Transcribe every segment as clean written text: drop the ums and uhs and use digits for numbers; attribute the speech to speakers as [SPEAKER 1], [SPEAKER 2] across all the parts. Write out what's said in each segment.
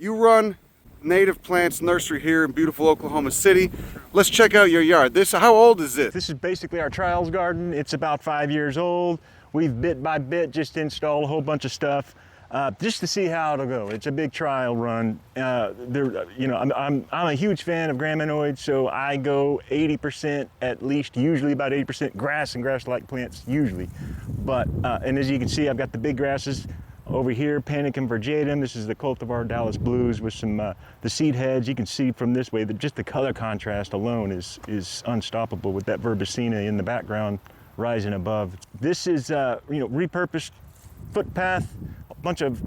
[SPEAKER 1] You run native plants nursery here in beautiful Oklahoma City. Let's check out your yard. How old is this?
[SPEAKER 2] This is basically our trials garden. It's about 5 years old. We've bit by bit just installed a whole bunch of stuff just to see how it'll go. It's a big trial run. I'm a huge fan of graminoids, so I go 80% at least, usually about 80% grass and grass-like plants usually. But and as you can see, I've got the big grasses over here, Panicum virgatum. This is the cultivar Dallas Blues with some the seed heads. You can see from this way that just the color contrast alone is unstoppable with that verbicina in the background rising above. This is repurposed footpath, a bunch of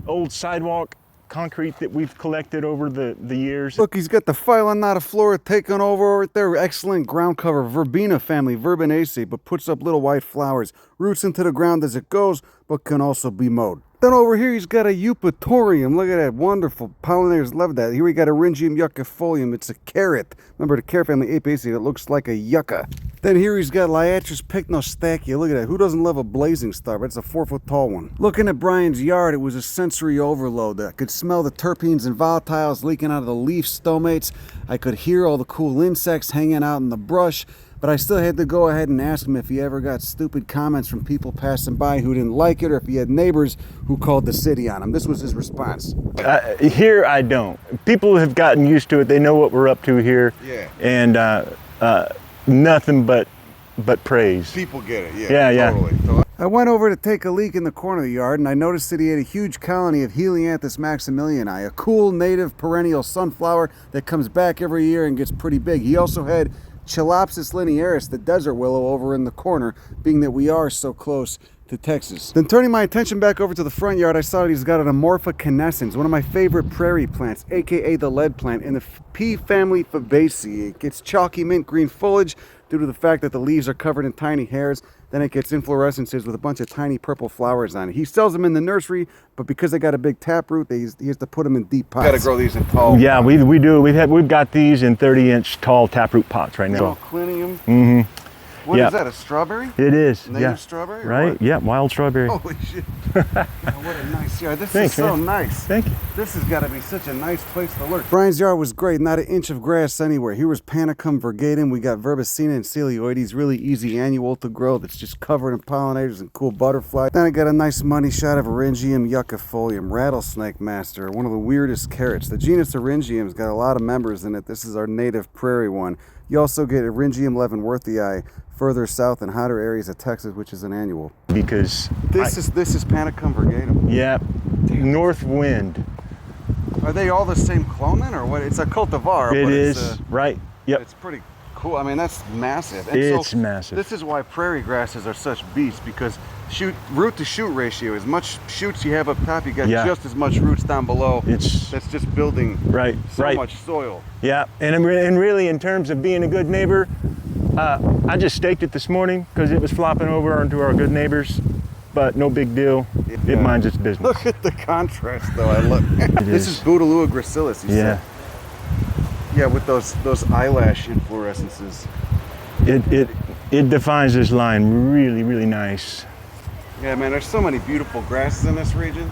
[SPEAKER 2] old sidewalk concrete that we've collected over the years.
[SPEAKER 1] Look, he's got the Phylonata flora taken over right there. Excellent ground cover, Verbena family, Verbenaceae, but puts up little white flowers. Roots into the ground as it goes, but can also be mowed. Then over here he's got a Eupatorium. Look at that, wonderful. Pollinators love that. Here we got a Rhingium yuccifolium. It's a carrot. Remember the carrot family Apiaceae that looks like a yucca. Then here he's got Liatris pycnostachya. Look at that. Who doesn't love a blazing star? But it's a 4-foot tall one. Looking at Brian's yard, it was a sensory overload. I could smell the terpenes and volatiles leaking out of the leaf stomates. I could hear all the cool insects hanging out in the brush. But I still had to go ahead and ask him if he ever got stupid comments from people passing by who didn't like it, or if he had neighbors who called the city on him. This was his response.
[SPEAKER 2] Here I don't. People have gotten used to it. They know what we're up to here.
[SPEAKER 1] Yeah.
[SPEAKER 2] And nothing but praise.
[SPEAKER 1] People get it,
[SPEAKER 2] Yeah.
[SPEAKER 1] Totally. So I went over to take a leak in the corner of the yard, and I noticed that he had a huge colony of Helianthus maximiliani, a cool native perennial sunflower that comes back every year and gets pretty big. He also had Chelopsis linearis, the desert willow, over in the corner, being that we are so close to Texas. Then turning my attention back over to the front yard, I saw that he's got an Amorpha canescens, one of my favorite prairie plants, aka the lead plant, in the pea family Fabaceae. It gets chalky mint green foliage due to the fact that the leaves are covered in tiny hairs. Then it gets inflorescences with a bunch of tiny purple flowers on it. He sells them in the nursery, but because they got a big taproot, he has to put them in deep pots. Got to grow these in tall.
[SPEAKER 2] Yeah, we do. We've got these in 30-inch tall taproot pots right now.
[SPEAKER 1] Clinium.
[SPEAKER 2] Mm-hmm.
[SPEAKER 1] What is that, a strawberry?
[SPEAKER 2] It is.
[SPEAKER 1] Native strawberry?
[SPEAKER 2] Right?
[SPEAKER 1] What?
[SPEAKER 2] Yeah, wild strawberry.
[SPEAKER 1] Holy shit. Oh, what a nice yard. This
[SPEAKER 2] Thanks,
[SPEAKER 1] is so
[SPEAKER 2] man.
[SPEAKER 1] nice.
[SPEAKER 2] Thank you.
[SPEAKER 1] This has got to be such a nice place to lurk. Brian's yard was great. Not an inch of grass anywhere. Here was Panicum virgatum. We got Verbicina and Coleoides. Really easy annual to grow that's just covered in pollinators and cool butterflies. Then I got a nice money shot of Rhingium yuccifolium, rattlesnake master, one of the weirdest carrots. The genus Rhingium's got a lot of members in it. This is our native prairie one. You also get Rhingium leavenworthii further south in hotter areas of Texas, which is an annual.
[SPEAKER 2] Because
[SPEAKER 1] this is Panicum virgatum.
[SPEAKER 2] Yeah, north wind.
[SPEAKER 1] Are they all the same clone then, or what? It's a cultivar.
[SPEAKER 2] It
[SPEAKER 1] but
[SPEAKER 2] is, right. Yep.
[SPEAKER 1] It's pretty cool. I mean, that's massive. And
[SPEAKER 2] it's
[SPEAKER 1] so
[SPEAKER 2] massive.
[SPEAKER 1] This is why prairie grasses are such beasts, because root to shoot ratio, as much shoots you have up top, you got just as much roots down below. That's just building so much soil.
[SPEAKER 2] Yeah, and really in terms of being a good neighbor, I just staked it this morning because it was flopping over onto our good neighbors, but no big deal. It minds its business.
[SPEAKER 1] Look at the contrast, though. I love. This is Bouteloua gracilis. You said. Yeah, with those eyelash inflorescences.
[SPEAKER 2] It defines this line really, really nice.
[SPEAKER 1] Yeah, man. There's so many beautiful grasses in this region.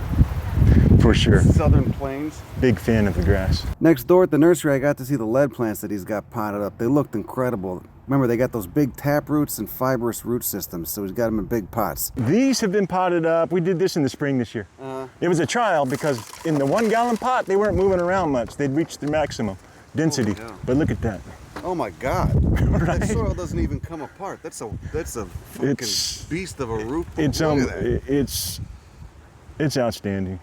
[SPEAKER 2] For sure.
[SPEAKER 1] Southern plains.
[SPEAKER 2] Big fan of the grass.
[SPEAKER 1] Next door at the nursery, I got to see the lead plants that he's got potted up. They looked incredible. Remember, they got those big tap roots and fibrous root systems, so he's got them in big pots.
[SPEAKER 2] These have been potted up. We did this in the spring this year. It was a trial because in the 1-gallon pot, they weren't moving around much. They'd reached their maximum density. But look at that.
[SPEAKER 1] Oh my God!
[SPEAKER 2] Right?
[SPEAKER 1] That soil doesn't even come apart. That's a fucking beast of a root.
[SPEAKER 2] It's outstanding.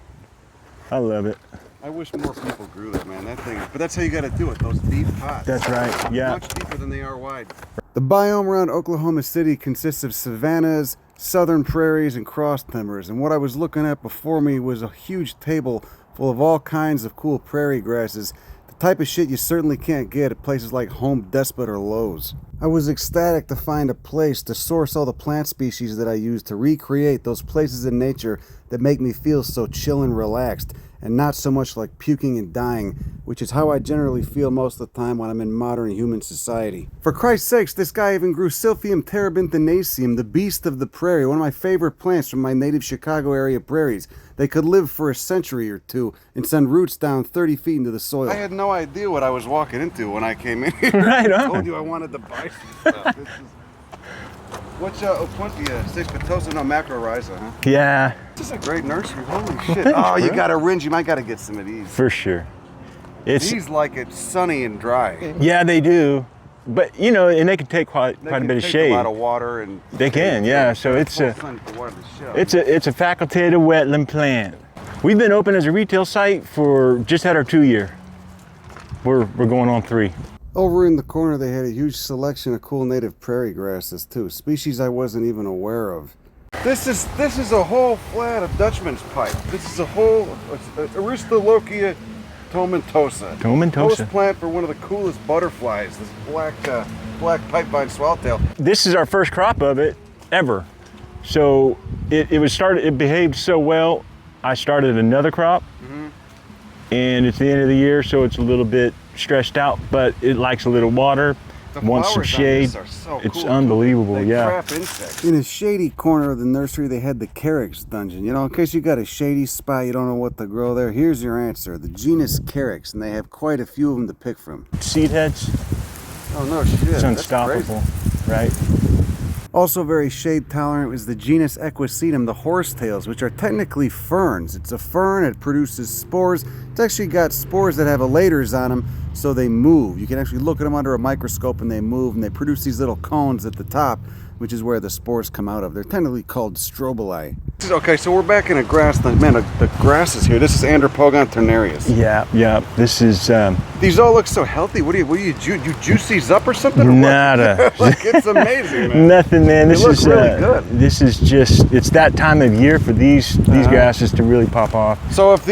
[SPEAKER 2] I love it.
[SPEAKER 1] I wish more people grew that, man. That thing. But that's how you got to do it. Those deep pots.
[SPEAKER 2] That's right. Yeah.
[SPEAKER 1] Much deeper than they are wide. The biome around Oklahoma City consists of savannas, southern prairies, and cross timbers. And what I was looking at before me was a huge table full of all kinds of cool prairie grasses. Type of shit you certainly can't get at places like Home Depot or Lowe's. I was ecstatic to find a place to source all the plant species that I use to recreate those places in nature that make me feel so chill and relaxed. and not so much like puking and dying, which is how I generally feel most of the time when I'm in modern human society. For Christ's sakes, this guy even grew Silphium terebinthinaceum, the beast of the prairie, one of my favorite plants from my native Chicago area prairies. They could live for a century or two and send roots down 30 feet into the soil. I had no idea what I was walking into when I came in here.
[SPEAKER 2] Right on.
[SPEAKER 1] I told you I wanted to buy some stuff. What's Opuntia sixpetosa no macrorhiza, huh?
[SPEAKER 2] Yeah.
[SPEAKER 1] This is a great nursery. Holy shit. Oh, you got a ringe. You might got to get some of these.
[SPEAKER 2] For sure.
[SPEAKER 1] These like it's sunny and dry.
[SPEAKER 2] Yeah, they do. But, you know, and they can take quite a bit of shade.
[SPEAKER 1] A lot of water and
[SPEAKER 2] they can, yeah. So it's a facultative wetland plant. We've been open as a retail site for just had our 2 year. We're going on 3.
[SPEAKER 1] Over in the corner, they had a huge selection of cool native prairie grasses too, species I wasn't even aware of. This is a whole flat of Dutchman's pipe. This is a whole Aristolochia tomentosa. Host plant for one of the coolest butterflies. This black pipevine swallowtail.
[SPEAKER 2] This is our first crop of it ever. So it behaved so well. I started another crop, and it's the end of the year, so it's a little bit stressed out, but it likes a little water, wants some shade. It's unbelievable, yeah.
[SPEAKER 1] In a shady corner of the nursery, they had the Carex dungeon. You know, in case you got a shady spot, you don't know what to grow there, here's your answer. The genus Carex, and they have quite a few of them to pick from.
[SPEAKER 2] Seed heads.
[SPEAKER 1] Oh no shit.
[SPEAKER 2] It's unstoppable, right?
[SPEAKER 1] Also very shade tolerant is the genus Equisetum, the horsetails, which are technically ferns. It's a fern, it produces spores. It's actually got spores that have elaters on them, so they move. You can actually look at them under a microscope and they move, and they produce these little cones at the top, which is where the spores come out of. They're technically called strobili. Okay, so we're back in a grassland. Man, the grass is here. This is Andropogon ternarius.
[SPEAKER 2] Yeah. This is...
[SPEAKER 1] These all look so healthy. What do you juice these up or something?
[SPEAKER 2] Nada.
[SPEAKER 1] Like, it's amazing, man.
[SPEAKER 2] Nothing, man. This is
[SPEAKER 1] really good.
[SPEAKER 2] This is just, it's that time of year for these grasses to really pop off.
[SPEAKER 1] So if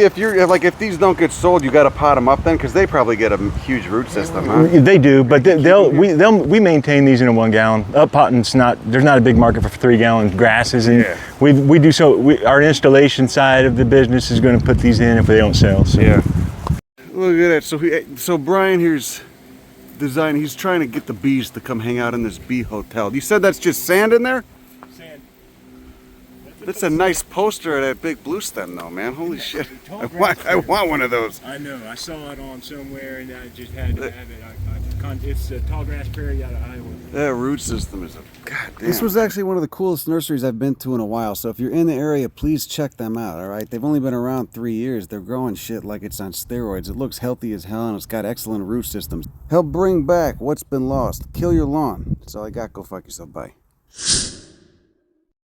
[SPEAKER 1] these don't get sold, you got to pot them up then, because they probably get a huge root system, huh?
[SPEAKER 2] They do, but we maintain these in a 1 gallon. Up potting's there's not a big market for 3 gallon grasses, and we do our installation side of the business is going to put these in if they don't sell. So.
[SPEAKER 1] Yeah. Look at that. So Brian here's designing. He's trying to get the bees to come hang out in this bee hotel. You said that's just sand in there?
[SPEAKER 2] Sand.
[SPEAKER 1] That's a nice poster of that big blue stem, though, man. Holy shit! I want one of those.
[SPEAKER 2] I know. I saw it on somewhere, and I just had to have it. It's a tall grass prairie out of Iowa.
[SPEAKER 1] That root system is a goddamn. This was actually one of the coolest nurseries I've been to in a while. So if you're in the area, please check them out. All right, they've only been around 3 years. They're growing shit like it's on steroids. It looks healthy as hell, and it's got excellent root systems. Help bring back what's been lost. Kill your lawn. That's all I got. Go fuck yourself. Bye.